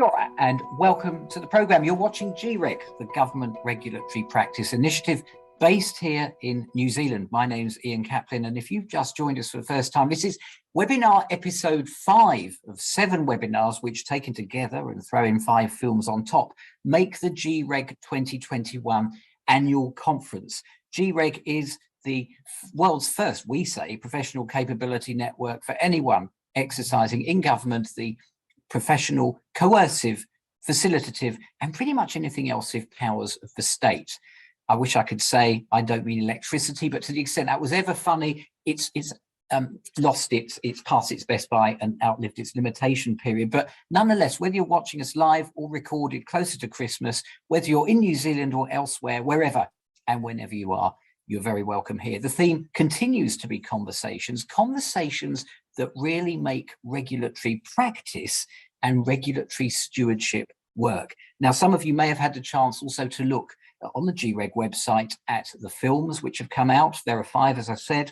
Sure, and welcome to the programme. You're watching GREG, the Government Regulatory Practice Initiative, based here in New Zealand. My name's Ian Kaplan, and if you've just joined us for the first time, this is webinar episode 5 of 7 webinars, which taken together and throw in 5 films on top, make the GREG 2021 annual conference. GREG is the world's first, we say, professional capability network for anyone exercising in government the professional, coercive, facilitative, and pretty much anything else if powers of the state. I wish I could say I don't mean electricity, but to the extent that was ever funny, it's lost it's past its best by and outlived its limitation period. But nonetheless, whether you're watching us live or recorded closer to Christmas, whether you're in New Zealand or elsewhere, wherever and whenever you are, you're very welcome here. The theme continues to be conversations that really make regulatory practice and regulatory stewardship work. Now, some of you may have had the chance also to look on the GREG website at the films which have come out. There are 5, as I said.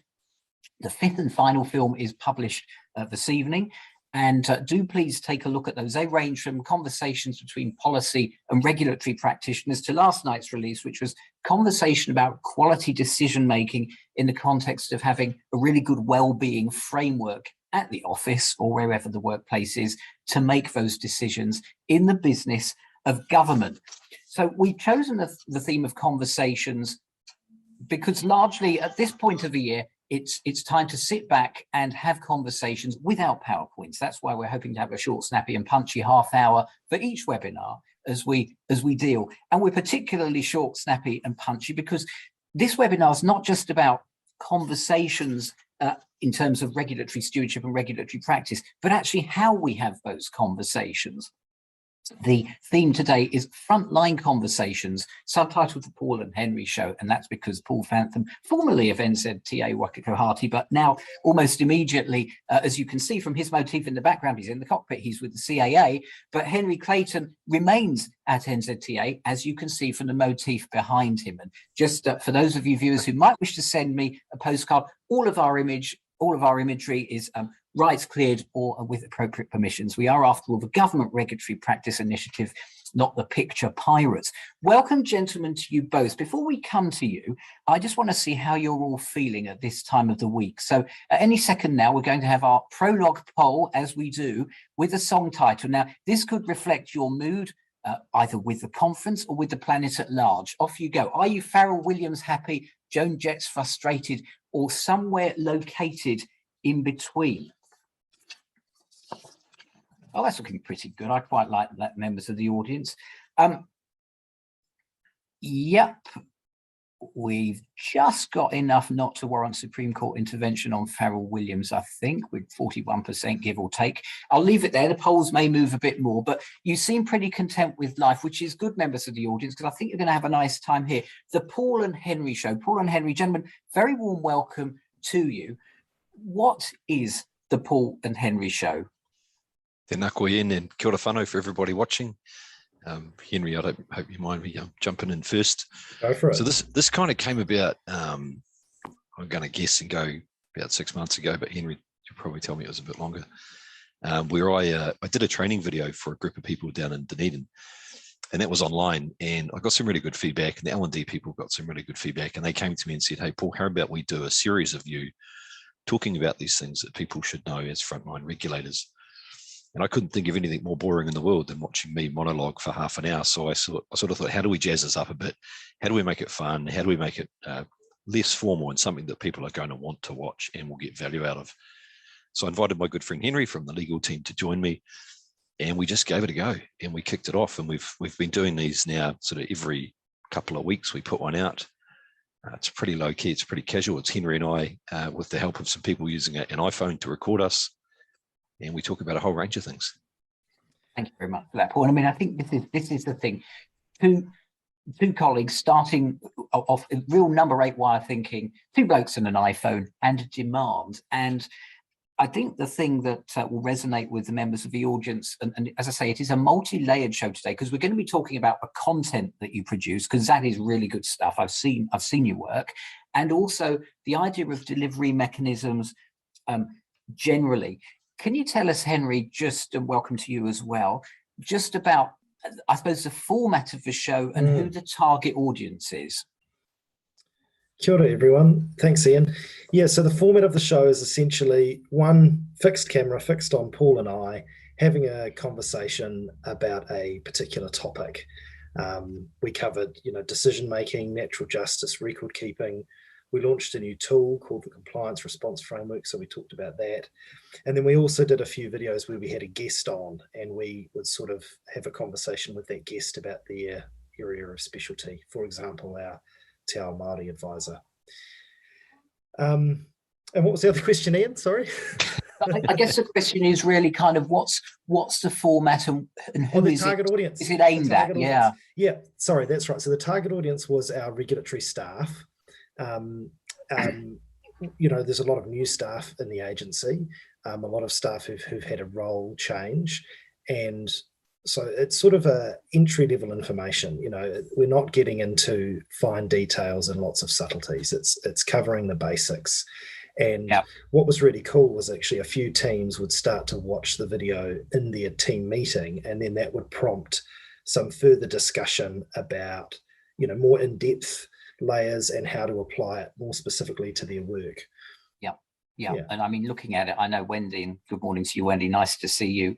The 5th and final film is published this evening. And do please take a look at those. They range from conversations between policy and regulatory practitioners to last night's release, which was conversation about quality decision-making in the context of having a really good well-being framework at the office or wherever the workplace is to make those decisions in the business of government. So we've chosen the theme of conversations because largely at this point of the year, it's time to sit back and have conversations without PowerPoints. That's why we're hoping to have a short, snappy and punchy half hour for each webinar as we deal. And we're particularly short, snappy and punchy because this webinar is not just about conversations in terms of regulatory stewardship and regulatory practice, but actually how we have those conversations. The theme today is Frontline Conversations, subtitled The Paul and Henry Show, and that's because Paul Fantham, formerly of NZTA Waka Kohatī, but now almost immediately, as you can see from his motif in the background, he's in the cockpit, he's with the CAA, but Henry Clayton remains at NZTA, as you can see from the motif behind him. And just for those of you viewers who might wish to send me a postcard, all of our imagery is rights cleared or with appropriate permissions. We are, after all, the Government Regulatory Practice Initiative, not the picture pirates. Welcome, gentlemen, to you both. Before we come to you, I just want to see how you're all feeling at this time of the week. So at any second now, we're going to have our prologue poll, as we do, with a song title. Now, this could reflect your mood, either with the conference or with the planet at large. Off you go. Are you Pharrell Williams happy, Joan Jett frustrated, or somewhere located in between? Oh, that's looking pretty good. I quite like that, members of the audience. Yep, we've just got enough not to warrant Supreme Court intervention on Pharrell Williams, I think, with 41% give or take. I'll leave it there. The polls may move a bit more, but you seem pretty content with life, which is good, members of the audience, because I think you're going to have a nice time here. The Paul and Henry Show. Paul and Henry, gentlemen, very warm welcome to you. What is the Paul and Henry Show? Tēnā koe Ian, and kia ora whanau for everybody watching. Henry, I hope you mind me jumping in first. Go for it. So this kind of came about, I'm going to guess and go about 6 months ago, but Henry, you'll probably tell me it was a bit longer, where I did a training video for a group of people down in Dunedin, and that was online, and I got some really good feedback, and the L&D people got some really good feedback, and they came to me and said, hey, Paul, how about we do a series of you talking about these things that people should know as frontline regulators? And I couldn't think of anything more boring in the world than watching me monologue for half an hour. So I sort of thought, how do we jazz this up a bit? How do we make it fun? How do we make it less formal and something that people are going to want to watch and will get value out of? So I invited my good friend Henry from the legal team to join me, and we just gave it a go and we kicked it off. And we've been doing these now sort of every couple of weeks. We put one out. It's pretty low key. It's pretty casual. It's Henry and I, with the help of some people using an iPhone to record us. And we talk about a whole range of things. Thank you very much for that, Paul. I mean, I think this is the thing. Two colleagues starting off real number 8 wire thinking, 2 blokes and an iPhone and a demand. And I think the thing that will resonate with the members of the audience, and as I say, it is a multi-layered show today, because we're going to be talking about the content that you produce, because that is really good stuff. I've seen your work, and also the idea of delivery mechanisms generally. Can you tell us, Henry, just, and welcome to you as well, just about, I suppose, the format of the show and who the target audience is. Kia ora, everyone. Thanks, Ian. Yeah, so the format of the show is essentially one fixed camera fixed on Paul and I having a conversation about a particular topic. We covered, decision-making, natural justice, record keeping. We launched a new tool called the Compliance Response Framework, so we talked about that. And then we also did a few videos where we had a guest on, and we would sort of have a conversation with that guest about their area of specialty. For example, our Te Ao Māori advisor. And what was the other question, Ian? Sorry. I guess the question is really kind of what's the format and who the is target it, audience? is it aimed at? Audience. Yeah. Yeah, sorry, that's right. So the target audience was our regulatory staff. There's a lot of new staff in the agency, a lot of staff who've had a role change, and so it's sort of a entry-level information. We're not getting into fine details and lots of subtleties. It's covering the basics. And what was really cool was actually a few teams would start to watch the video in their team meeting, and then that would prompt some further discussion about, more in-depth layers and how to apply it more specifically to their work. Yeah. And I mean, looking at it, I know Wendy, and good morning to you, Wendy. Nice to see you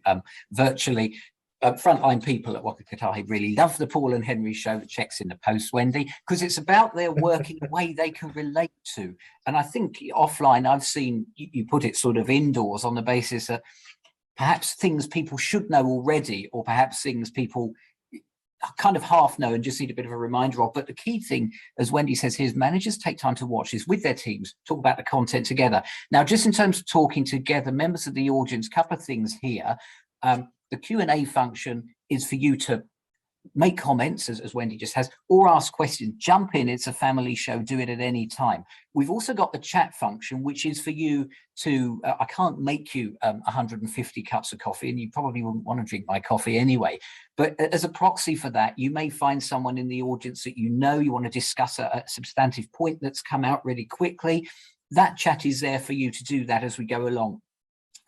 virtually. Frontline people at Waka Kotahi really love the Paul and Henry show that checks in the post, Wendy, because it's about their work in a way they can relate to. And I think offline, I've seen you put it sort of indoors on the basis that perhaps things people should know already, or perhaps things people kind of half know and just need a bit of a reminder of. But the key thing, as Wendy says here, is managers take time to watch this with their teams, talk about the content together. Now, just in terms of talking together, members of the audience, couple of things here. The Q&A function is for you to make comments, as Wendy just has, or ask questions. Jump in, it's a family show, do it at any time. We've also got the chat function, which is for you to, I can't make you 150 cups of coffee, and you probably wouldn't want to drink my coffee anyway. But as a proxy for that, you may find someone in the audience that you want to discuss a substantive point that's come out really quickly. That chat is there for you to do that as we go along.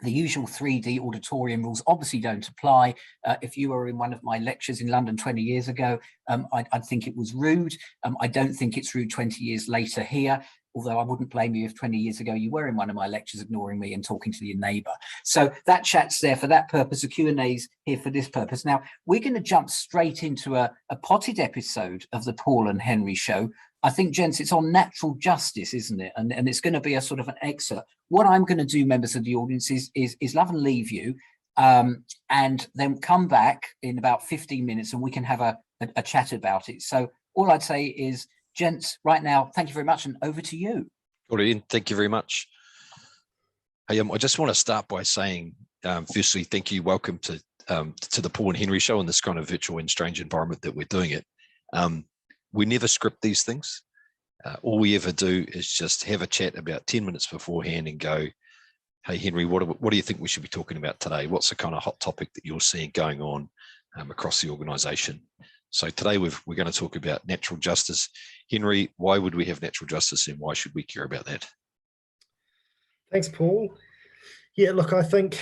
The usual 3D auditorium rules obviously don't apply. If you were in one of my lectures in London 20 years ago, I'd think it was rude. I don't think it's rude 20 years later here, although I wouldn't blame you if 20 years ago you were in one of my lectures ignoring me and talking to your neighbour. So that chat's there for that purpose. The Q&A's here for this purpose. Now, we're going to jump straight into a potted episode of the Paul and Henry show. I think, gents, it's on natural justice, isn't it? And it's going to be a sort of an excerpt. What I'm going to do, members of the audience, is love and leave you, and then come back in about 15 minutes and we can have a chat about it. So all I'd say is, gents, right now, thank you very much, and over to you. All right, Ian, thank you very much. Hey, I just want to start by saying, firstly, thank you. Welcome to the Paul and Henry show in this kind of virtual and strange environment that we're doing it. We never script these things. All we ever do is just have a chat about 10 minutes beforehand and go, hey, Henry, what do you think we should be talking about today? What's the kind of hot topic that you're seeing going on across the organisation? So today we're going to talk about natural justice. Henry, why would we have natural justice and why should we care about that? Thanks, Paul. Yeah, look, I think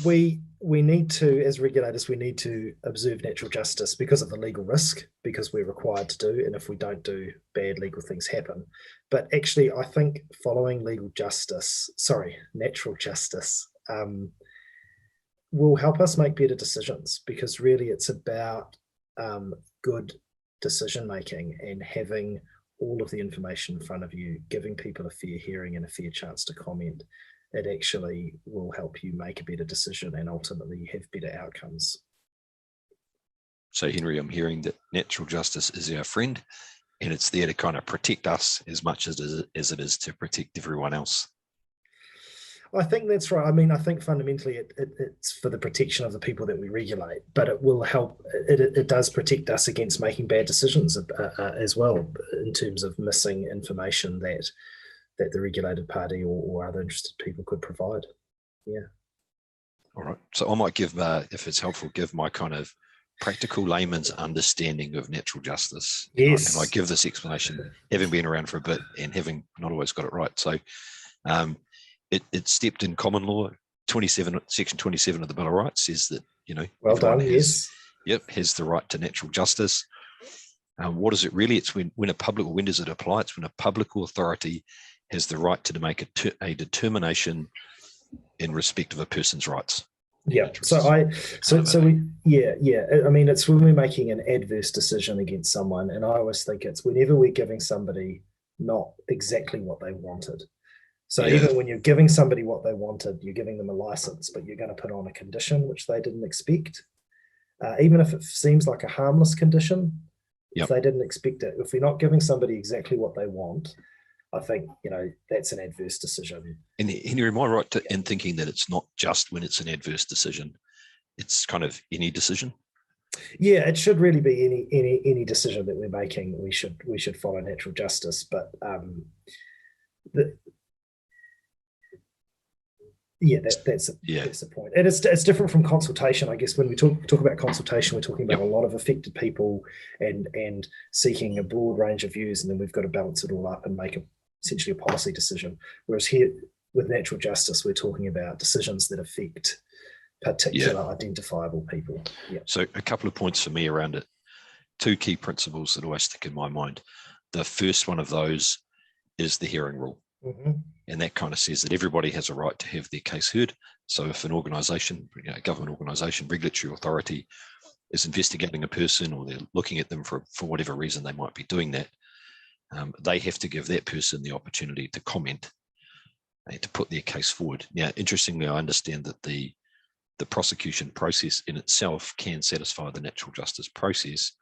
we need to, as regulators, we need to observe natural justice because of the legal risk, because we're required to do, and if we don't do, bad legal things happen. But actually, I think following natural justice will help us make better decisions, because really it's about good decision making and having all of the information in front of you, giving people a fair hearing and a fair chance to comment. It actually will help you make a better decision and ultimately have better outcomes. So, Henry, I'm hearing that natural justice is our friend, and it's there to kind of protect us as much as it is to protect everyone else. I think that's right. I mean, I think fundamentally it's for the protection of the people that we regulate, but it will help. It does protect us against making bad decisions as well, in terms of missing information that the regulated party or other interested people could provide. Yeah. All right. So I might give, if it's helpful, give my kind of practical layman's understanding of natural justice. Yes. And I give this explanation, having been around for a bit and having not always got it right. So it stepped in common law. Section 27 of the Bill of Rights says that Well everyone done. has, Yes. has the right to natural justice. What is it really? It's when does it apply? It's when a public authority has the right to make a determination in respect of a person's rights. Yeah. So I mean, it's when we're making an adverse decision against someone, and I always think it's whenever we're giving somebody not exactly what they wanted. So even when you're giving somebody what they wanted, you're giving them a license, but you're going to put on a condition which they didn't expect. Even if it seems like a harmless condition, if they didn't expect it, if we're not giving somebody exactly what they want, I think, that's an adverse decision. And Henry, am I right in thinking that it's not just when it's an adverse decision, it's kind of any decision? Yeah, it should really be any decision that we're making. We should follow natural justice, but that's the point. And it's different from consultation. I guess when we talk about consultation, we're talking about a lot of affected people and seeking a broad range of views, and then we've got to balance it all up and make essentially a policy decision. Whereas here with natural justice, we're talking about decisions that affect particular identifiable people. Yeah. So a couple of points for me around it. Two key principles that always stick in my mind. The first one of those is the hearing rule. Mm-hmm. And that kind of says that everybody has a right to have their case heard. So if an organisation, a government organisation, regulatory authority is investigating a person, or they're looking at them for whatever reason they might be doing that, they have to give that person the opportunity to comment and to put their case forward. Now, interestingly, I understand that the prosecution process in itself can satisfy the natural justice process,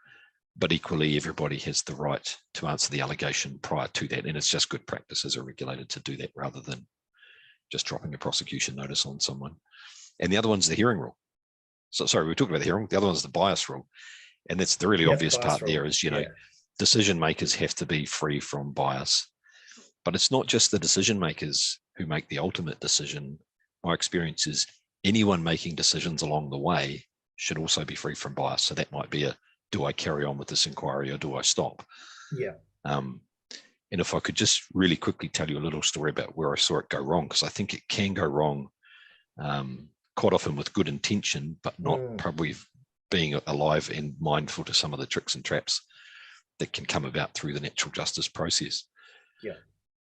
but equally everybody has the right to answer the allegation prior to that. And it's just good practice as a regulator to do that rather than just dropping a prosecution notice on someone. And the other one's the hearing rule. So sorry, we were talking about the hearing. The other one's the bias rule. And that's the really obvious part rule. There is, decision makers have to be free from bias. But it's not just the decision makers who make the ultimate decision. My experience is anyone making decisions along the way should also be free from bias. So that might be do I carry on with this inquiry or do I stop? Yeah. And if I could just really quickly tell you a little story about where I saw it go wrong, because I think it can go wrong quite often with good intention, but not probably being alive and mindful to some of the tricks and traps that can come about through the natural justice process. Yeah.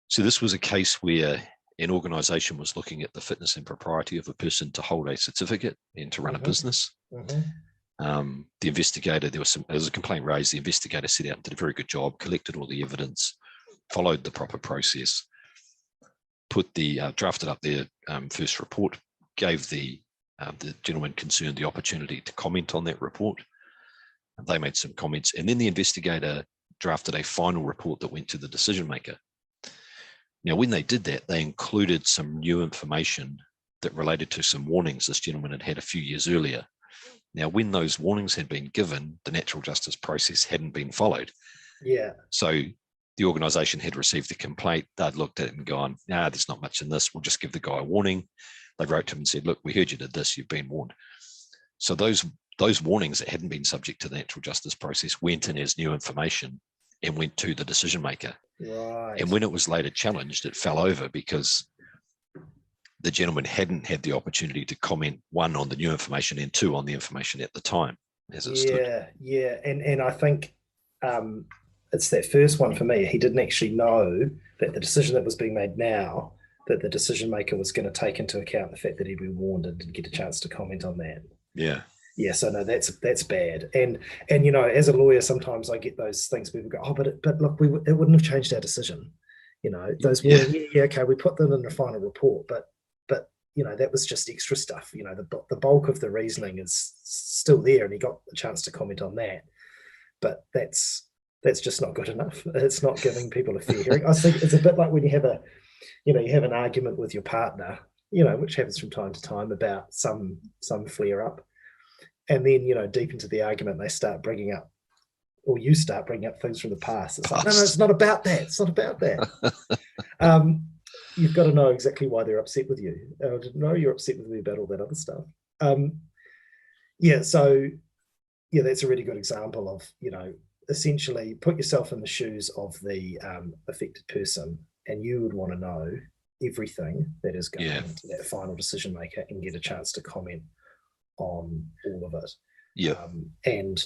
So this was a case where an organisation was looking at the fitness and propriety of a person to hold a certificate and to run a business. Mm-hmm. The investigator, there was a complaint raised. The investigator set out and did a very good job, collected all the evidence, followed the proper process, drafted up their first report, gave the gentleman concerned the opportunity to comment on that report. They made some comments, and then the investigator drafted a final report that went to the decision maker. Now, when they did that, they included some new information that related to some warnings this gentleman had had a few years earlier. Now, when those warnings had been given, the natural justice process hadn't been followed. Yeah. So the organisation had received a complaint. They'd looked at it and gone, there's not much in this. We'll just give the guy a warning. They wrote to him and said, look, we heard you did this. You've been warned. So those warnings that hadn't been subject to the natural justice process went in as new information and went to the decision maker. Right. And when it was later challenged, it fell over because the gentleman hadn't had the opportunity to comment, one, on the new information, and two, on the information at the time as it stood. Yeah. And I think it's that first one for me. He didn't actually know that the decision that was being made now, that the decision maker was going to take into account the fact that he'd been warned and didn't get a chance to comment on that. Yeah. Yeah, so no, that's bad. And as a lawyer, sometimes I get those things. People go, but look, it wouldn't have changed our decision. Those okay, we put them in the final report, but that was just extra stuff. The bulk of the reasoning is still there, and he got a chance to comment on that. But that's just not good enough. It's not giving people a fair hearing. I think it's a bit like when you have an argument with your partner, which happens from time to time about some flare up. And then, deep into the argument, they start bringing up, or you start bringing up things from the past. It's like, no, it's not about that. It's not about that. You've got to know exactly why they're upset with you. I didn't know you're upset with me about all that other stuff. That's a really good example of, essentially put yourself in the shoes of the affected person, and you would want to know everything that is going into that final decision maker and get a chance to comment on all of it. Yeah. And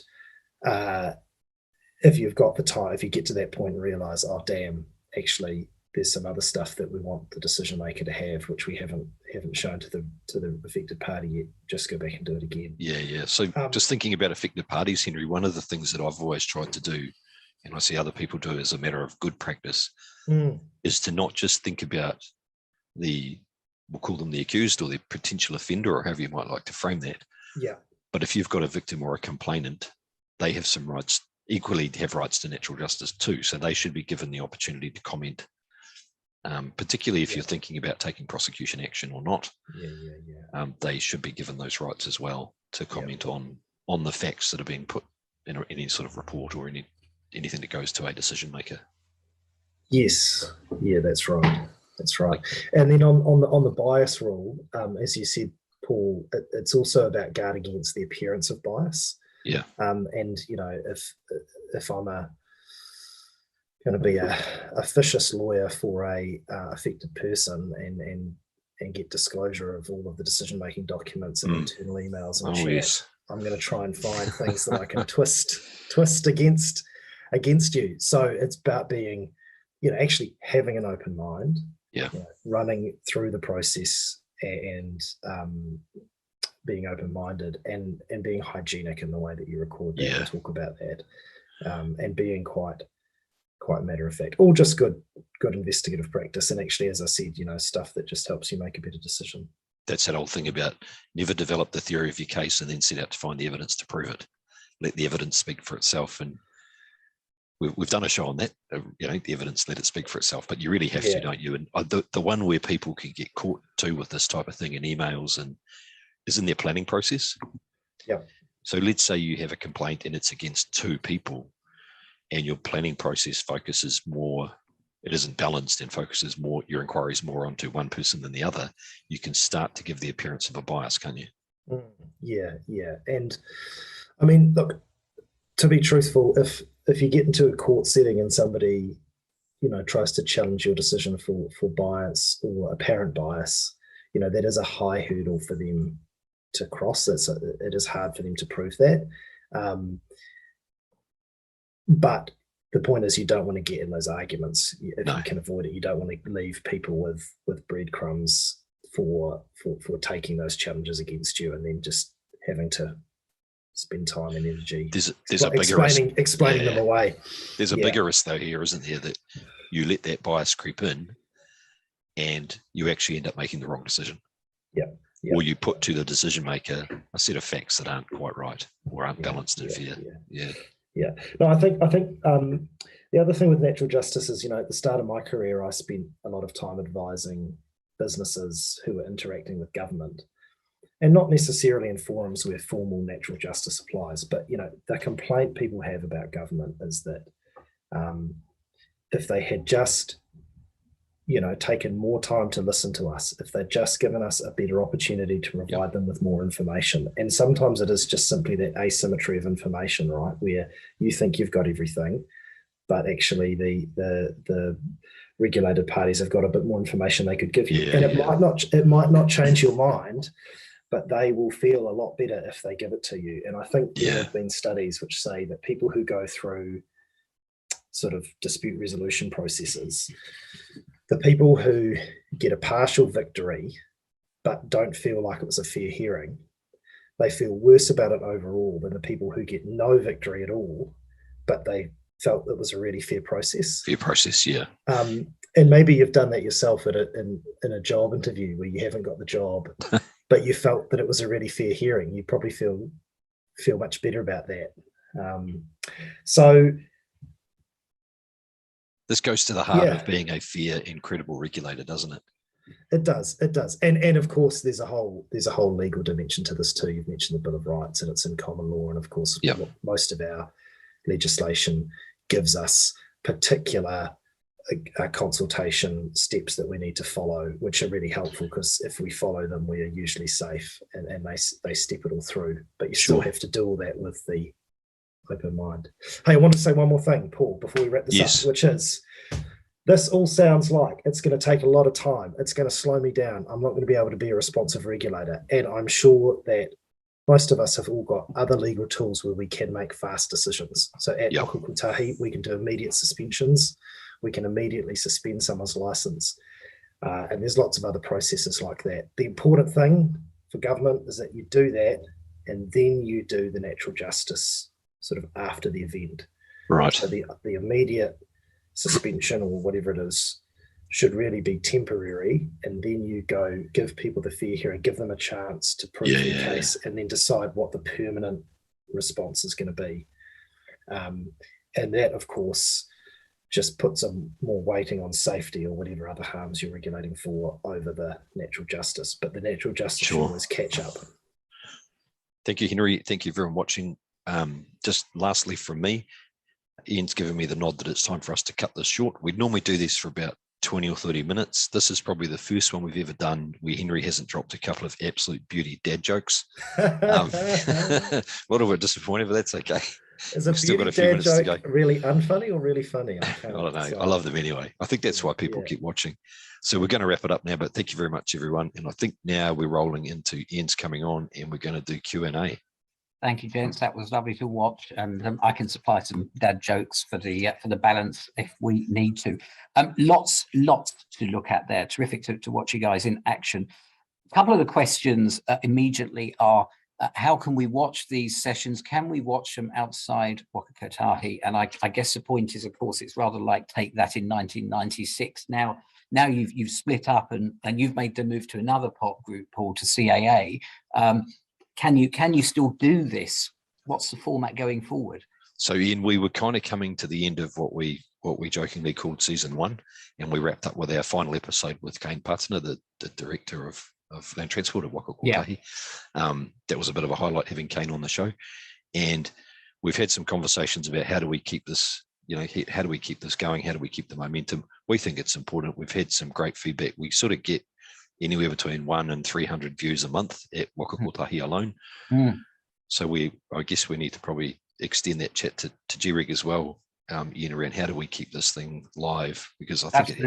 if you've got the time, if you get to that point and realize, oh damn, actually there's some other stuff that we want the decision maker to have, which we haven't shown to the affected party yet, just go back and do it again. Yeah. So just thinking about affected parties, Henry, one of the things that I've always tried to do, and I see other people do as a matter of good practice, is to not just think about we'll call them the accused or the potential offender, or however you might like to frame that. Yeah. But if you've got a victim or a complainant, they have some rights, equally have rights to natural justice too. So they should be given the opportunity to comment, particularly if you're thinking about taking prosecution action or not. They should be given those rights as well to comment on the facts that are being put in any sort of report or anything that goes to a decision maker. Yes. Yeah, that's right. That's right. And then on the bias rule, as you said, Paul, it's also about guarding against the appearance of bias. Yeah. And you know, if I'm going to be a officious lawyer for a affected person and get disclosure of all of the decision making documents and internal emails and chat, I'm going to try and find things that I can twist against you. So it's about being, you know, actually having an open mind. Yeah. You know, running through the process and being open-minded and being hygienic in the way that you record that and talk about that, and being quite matter of fact, all just good investigative practice. And actually, as I said, you know, stuff that just helps you make a better decision. That's that old thing about never develop the theory of your case and then set out to find the evidence to prove it. Let the evidence speak for itself. And we've done a show on that, you know, the evidence, let it speak for itself, but you really have to, don't you? And the one where people can get caught too with this type of thing in emails and is in their planning process. Yeah. So let's say you have a complaint and it's against two people and your planning process focuses more, it isn't balanced and focuses more, your inquiry is more onto one person than the other. You can start to give the appearance of a bias, can't you? Yeah. And I mean, look, to be truthful, if you get into a court setting and somebody, you know, tries to challenge your decision for bias or apparent bias, you know, that is a high hurdle for them to cross. It is hard for them to prove that. But the point is, you don't want to get in those arguments. If you can avoid it, you don't want to leave people with breadcrumbs for taking those challenges against you and then just having to spend time and energy there's a bigger explaining them away. There's a bigger risk though here, isn't there, that you let that bias creep in and you actually end up making the wrong decision. Or you put to the decision maker a set of facts that aren't quite right or aren't balanced and fair. No, I think the other thing with natural justice is, you know, at the start of my career, I spent a lot of time advising businesses who were interacting with government, and not necessarily in forums where formal natural justice applies, but, you know, the complaint people have about government is that if they had just, you know, taken more time to listen to us, if they'd just given us a better opportunity to provide them with more information. And sometimes it is just simply that asymmetry of information, right? Where you think you've got everything, but actually the regulated parties have got a bit more information they could give you. And it might not change your mind, but they will feel a lot better if they give it to you. And I think there have been studies which say that people who go through sort of dispute resolution processes, the people who get a partial victory but don't feel like it was a fair hearing, they feel worse about it overall than the people who get no victory at all, but they felt it was a really fair process. And maybe you've done that yourself in a job interview where you haven't got the job, but you felt that it was a really fair hearing. You probably feel much better about that. So this goes to the heart of being a fair and credible regulator, doesn't it? It does. And of course, there's a whole legal dimension to this too. You've mentioned the Bill of Rights, and it's in common law. And of course, most of our legislation gives us particular consultation steps that we need to follow, which are really helpful, because if we follow them, we are usually safe, and they step it all through. But you still have to do all that with the open mind. Hey, I want to say one more thing, Paul, before we wrap this up, which is, this all sounds like it's going to take a lot of time. It's going to slow me down. I'm not going to be able to be a responsive regulator. And I'm sure that most of us have all got other legal tools where we can make fast decisions. So at Yep. Waka Kotahi, we can do immediate suspensions. We can immediately suspend someone's license. And there's lots of other processes like that. The important thing for government is that you do that and then you do the natural justice sort of after the event. Right. So the immediate suspension or whatever it is should really be temporary, and then you go give people the fair hearing, give them a chance to prove their case, and then decide what the permanent response is going to be. And that, of course, just puts some more weighting on safety or whatever other harms you're regulating for over the natural justice. But the natural justice should always catch up. Thank you, Henry. Thank you for everyone watching. Just lastly from me, Ian's given me the nod that it's time for us to cut this short. We'd normally do this for about 20 or 30 minutes. This is probably the first one we've ever done where Henry hasn't dropped a couple of absolute beauty dad jokes. A little bit disappointed, but that's okay. Is a still got a few dad minutes to joke go. really unfunny or really funny? I don't know. I love them anyway. I think that's why people keep watching. So we're going to wrap it up now, but thank you very much, everyone. And I think now we're rolling into Ian's coming on and we're going to do Q&A. Thank you, gents. That was lovely to watch, and I can supply some dad jokes for the balance if we need to. Lots to look at there. Terrific to watch you guys in action. A couple of the questions immediately are: how can we watch these sessions? Can we watch them outside Waka Kotahi? And I guess the point is, of course, it's rather like Take That in 1996. Now you've split up and you've made the move to another pop group, Paul, to CAA. Can you still do this? What's the format going forward? So Ian, we were kind of coming to the end of what we jokingly called season 1, and we wrapped up with our final episode with Kane Patana, the director of Land Transport at Waka Kotahi. That was a bit of a highlight, having Kane on the show. And we've had some conversations about how do we keep this, how do we keep this going? How do we keep the momentum? We think it's important. We've had some great feedback. We sort of get anywhere between 100 and 300 views a month at Waka Kotahi alone. So I guess we need to probably extend that chat to GREG as well, Ian, around how do we keep this thing live? Because I think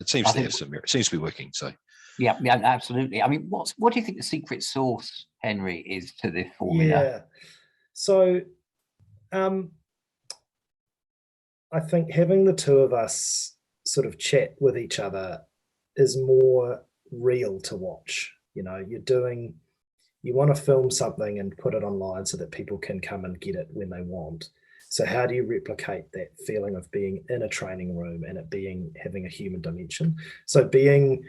it seems to have some merit. It seems to be working. So yeah, absolutely. I mean, what do you think the secret sauce, Henry, is to this formula? Yeah. So I think having the two of us sort of chat with each other is more real to watch. You want to film something and put it online so that people can come and get it when they want. So how do you replicate that feeling of being in a training room and it having a human dimension? So being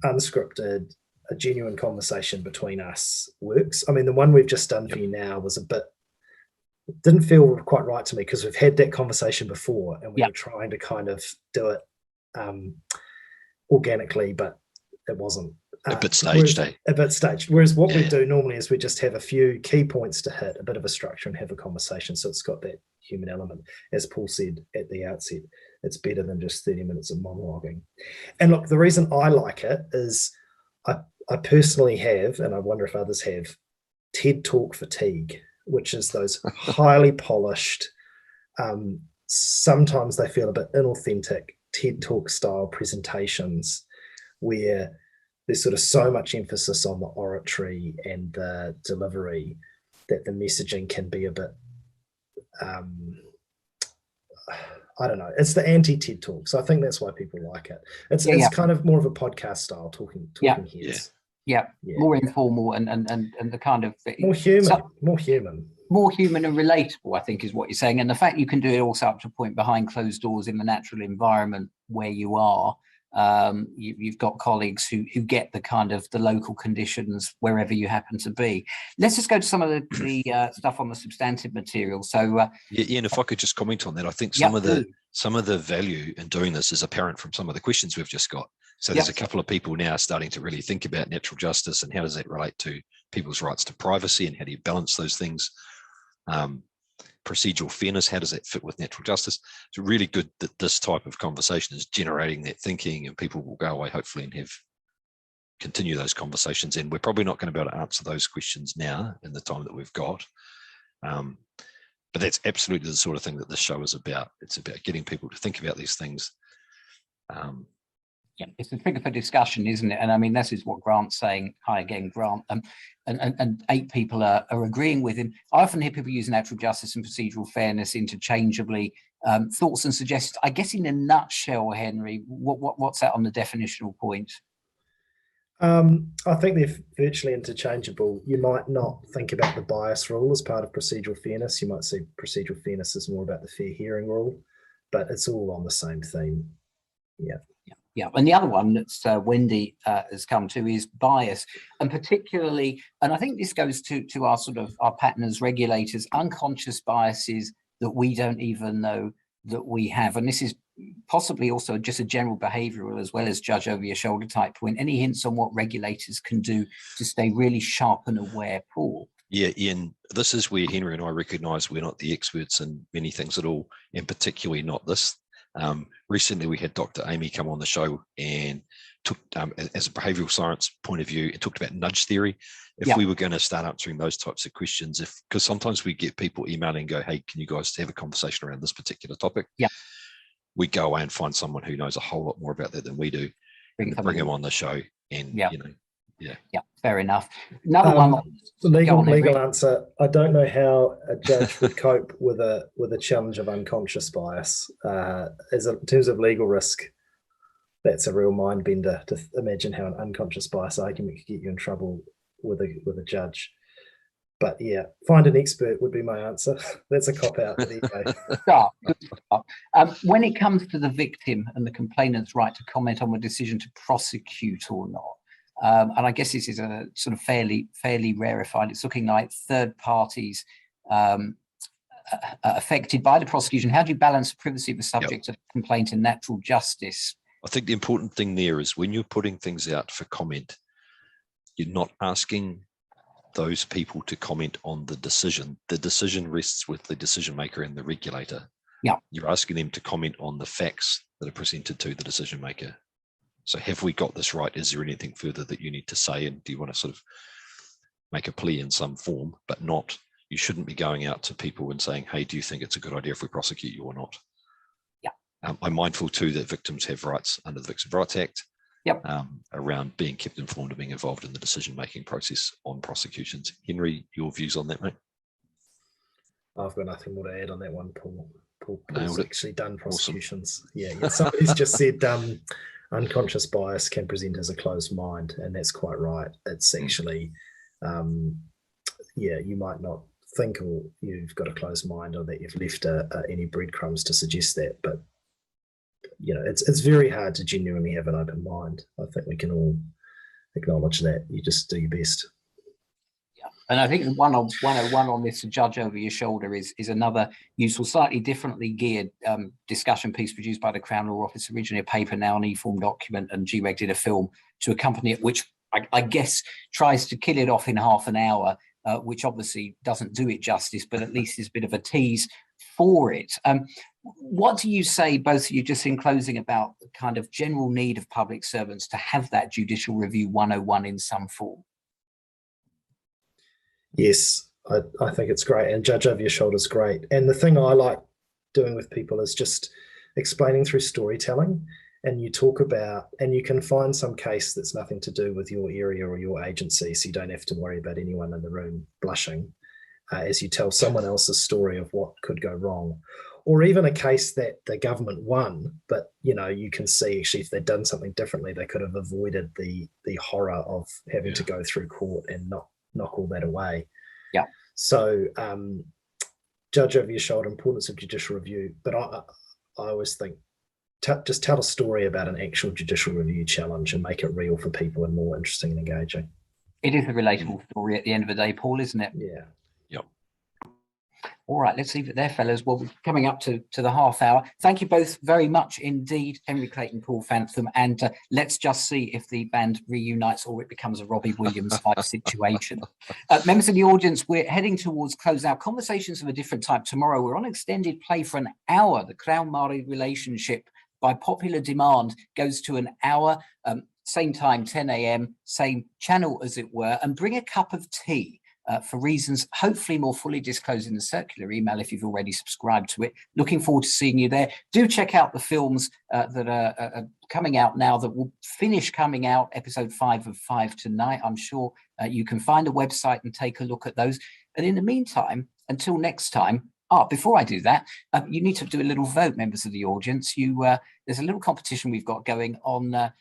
unscripted, a genuine conversation between us works. I mean, the one we've just done for you now was didn't feel quite right to me because we've had that conversation before and we were trying to kind of do it organically, but it wasn't. A bit staged, A bit staged. Whereas what we do normally is we just have a few key points to hit, a bit of a structure, and have a conversation. So it's got that human element. As Paul said at the outset, it's better than just 30 minutes of monologuing. And look, the reason I like it is I personally have, and I wonder if others have, TED Talk fatigue, which is those highly polished, sometimes they feel a bit inauthentic TED Talk style presentations where there's sort of so much emphasis on the oratory and the delivery that the messaging can be a bit, I don't know. It's the anti-TED Talk. So I think that's why people like it. It's kind of more of a podcast style talking heads. Yeah. More informal and the kind of more human and relatable, I think, is what you're saying. And the fact you can do it also up to a point behind closed doors in the natural environment where you are. You've got colleagues who get the kind of the local conditions wherever you happen to be. Let's just go to some of the stuff on the substantive material. So Ian, if I could just comment on that, I think some of the value in doing this is apparent from some of the questions we've just got. So there's a couple of people now starting to really think about natural justice and how does that relate to people's rights to privacy and how do you balance those things? Procedural fairness, how does that fit with natural justice? It's really good that this type of conversation is generating that thinking, and people will go away hopefully and continue those conversations. And we're probably not going to be able to answer those questions now in the time that we've got. But that's absolutely the sort of thing that this show is about. It's about getting people to think about these things. Yeah, it's a trigger for discussion, isn't it? And I mean, this is what Grant's saying. Hi again, Grant. And 8 people are agreeing with him. I often hear people use natural justice and procedural fairness interchangeably. Thoughts and suggestions. I guess in a nutshell, Henry, what's that on the definitional point? I think they're virtually interchangeable. You might not think about the bias rule as part of procedural fairness. You might see procedural fairness as more about the fair hearing rule, but it's all on the same theme. Yeah. Yeah, and the other one that Wendy has come to is bias, and particularly, and I think this goes to our sort of our pattern as regulators, unconscious biases that we don't even know that we have, and this is possibly also just a general behavioural as well as judge over your shoulder type point. Any hints on what regulators can do to stay really sharp and aware, Paul? Yeah, Ian, this is where Henry and I recognise we're not the experts in many things at all, and particularly not this. Recently, we had Dr. Amy come on the show and took, as a behavioural science point of view, and talked about nudge theory. If we were going to start answering those types of questions, because sometimes we get people emailing and go, hey, can you guys have a conversation around this particular topic? Yeah. We go away and find someone who knows a whole lot more about that than we do, and bring them on the show. And, yeah, fair enough. Another one. Legal answer. I don't know how a judge would cope with a challenge of unconscious bias. In terms of legal risk, that's a real mind bender to imagine how an unconscious bias argument could get you in trouble with a judge. But yeah, find an expert would be my answer. That's a cop out. There you go. When it comes to the victim and the complainant's right to comment on the decision to prosecute or not, and I guess this is a sort of fairly rarefied. It's looking like third parties affected by the prosecution. How do you balance the privacy of the subject of complaint and natural justice? I think the important thing there is when you're putting things out for comment, you're not asking those people to comment on the decision. The decision rests with the decision maker and the regulator. Yeah. You're asking them to comment on the facts that are presented to the decision maker. So have we got this right? Is there anything further that you need to say? And do you want to sort of make a plea in some form, but not, you shouldn't be going out to people and saying, hey, do you think it's a good idea if we prosecute you or not? Yeah. I'm mindful too that victims have rights under the Victims' Rights Act. Yep. Around being kept informed and being involved in the decision-making process on prosecutions. Henry, your views on that, mate? I've got nothing more to add on that one, Paul. Paul's Nailed it. actually done prosecutions. Awesome. Yeah. Somebody's just said unconscious bias can present as a closed mind, and that's quite right. It's actually, you might not think or you've got a closed mind or that you've left any breadcrumbs to suggest that, but it's very hard to genuinely have an open mind. I think we can all acknowledge that. You just do your best. Yeah, and I think 101 on this, to judge over your shoulder, is another useful, slightly differently geared discussion piece produced by the Crown Law Office, originally a paper, now an e-form document, and GREG did a film to accompany it, which I guess tries to kill it off in half an hour, which obviously doesn't do it justice, but at least is a bit of a tease for it. What do you say, both of you, just in closing, about the kind of general need of public servants to have that Judicial Review 101 in some form? Yes, I think it's great, and judge over your shoulder is great. And the thing I like doing with people is just explaining through storytelling, and you talk about, and you can find some case that's nothing to do with your area or your agency, so you don't have to worry about anyone in the room blushing as you tell someone else's story of what could go wrong. Or even a case that the government won, but you can see actually if they'd done something differently, they could have avoided the horror of having to go through court and knock all that away. Yeah. So judge over your shoulder, importance of judicial review. But I always think just tell a story about an actual judicial review challenge and make it real for people and more interesting and engaging. It is a relatable story at the end of the day, Paul, isn't it? Yeah. Yep. All right, let's leave it there, fellas. Well, we're coming up to the half hour. Thank you both very much indeed, Henry Clayton, Paul Fantham, and let's just see if the band reunites or it becomes a Robbie Williams type situation. Members of the audience, we're heading towards close now. Conversations of a different type tomorrow. We're on extended play for an hour. The Crown-Mari relationship, by popular demand, goes to an hour, same time, 10 a.m., same channel as it were, and bring a cup of tea. for reasons hopefully more fully disclosed in the circular email if you've already subscribed to it. Looking forward to seeing you there. Do check out the films that are coming out now, that will finish coming out, episode 5 of 5 tonight. I'm sure you can find a website and take a look at those. And in the meantime, until next time, before I do that, you need to do a little vote, members of the audience. There's a little competition we've got going on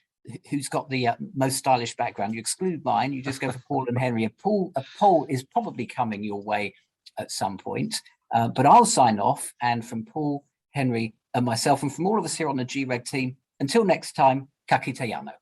who's got the most stylish background. You exclude mine, you just go for Paul and Henry. A poll is probably coming your way at some point, but I'll sign off. And from Paul, Henry, and myself, and from all of us here on the GREG team, until next time, ka kite anō.